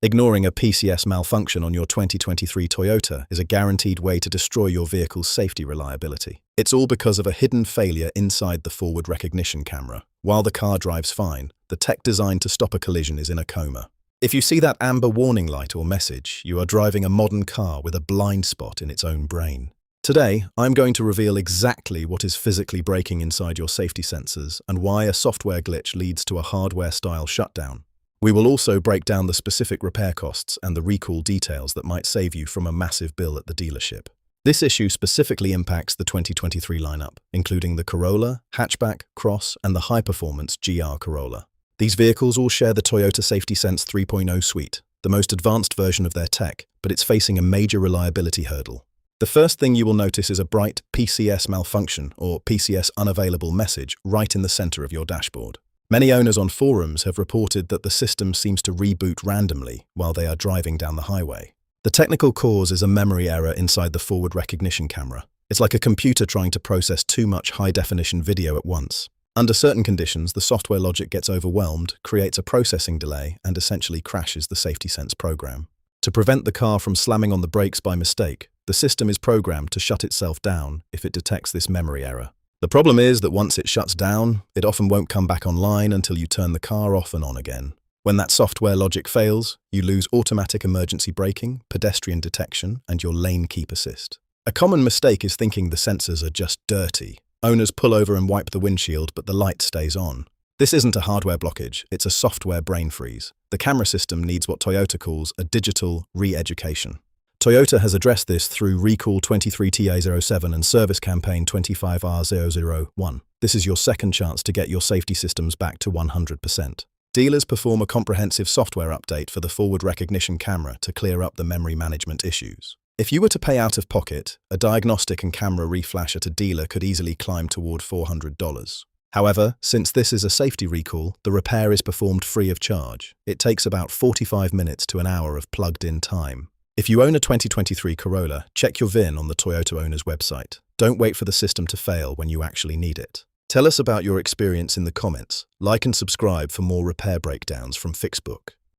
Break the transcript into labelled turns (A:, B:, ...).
A: Ignoring a PCS malfunction on your 2023 Toyota is a guaranteed way to destroy your vehicle's safety reliability. It's all because of a hidden failure inside the forward recognition camera. While the car drives fine, the tech designed to stop a collision is in a coma. If you see that amber warning light or message, you are driving a modern car with a blind spot in its own brain. Today, I'm going to reveal exactly what is physically breaking inside your safety sensors and why a software glitch leads to a hardware-style shutdown. We will also break down the specific repair costs and the recall details that might save you from a massive bill at the dealership. This issue specifically impacts the 2023 lineup, including the Corolla, Hatchback, Cross, and the high-performance GR Corolla. These vehicles all share the Toyota Safety Sense 3.0 suite, the most advanced version of their tech, but it's facing a major reliability hurdle. The first thing you will notice is a bright PCS Malfunction or PCS Unavailable message right in the center of your dashboard. Many owners on forums have reported that the system seems to reboot randomly while they are driving down the highway. The technical cause is a memory error inside the forward recognition camera. It's like a computer trying to process too much high-definition video at once. Under certain conditions, the software logic gets overwhelmed, creates a processing delay, and essentially crashes the Safety Sense program. To prevent the car from slamming on the brakes by mistake, the system is programmed to shut itself down if it detects this memory error. The problem is that once it shuts down, it often won't come back online until you turn the car off and on again. When that software logic fails, you lose automatic emergency braking, pedestrian detection, and your lane keep assist. A common mistake is thinking the sensors are just dirty. Owners pull over and wipe the windshield, but the light stays on. This isn't a hardware blockage, it's a software brain freeze. The camera system needs what Toyota calls a digital re-education. Toyota has addressed this through Recall 23TA07 and Service Campaign 25R001. This is your second chance to get your safety systems back to 100%. Dealers perform a comprehensive software update for the forward recognition camera to clear up the memory management issues. If you were to pay out of pocket, a diagnostic and camera reflash at a dealer could easily climb toward $400. However, since this is a safety recall, the repair is performed free of charge. It takes about 45 minutes to an hour of plugged-in time. If you own a 2023 Corolla, check your VIN on the Toyota owner's website. Don't wait for the system to fail when you actually need it. Tell us about your experience in the comments. Like and subscribe for more repair breakdowns from Fixbook.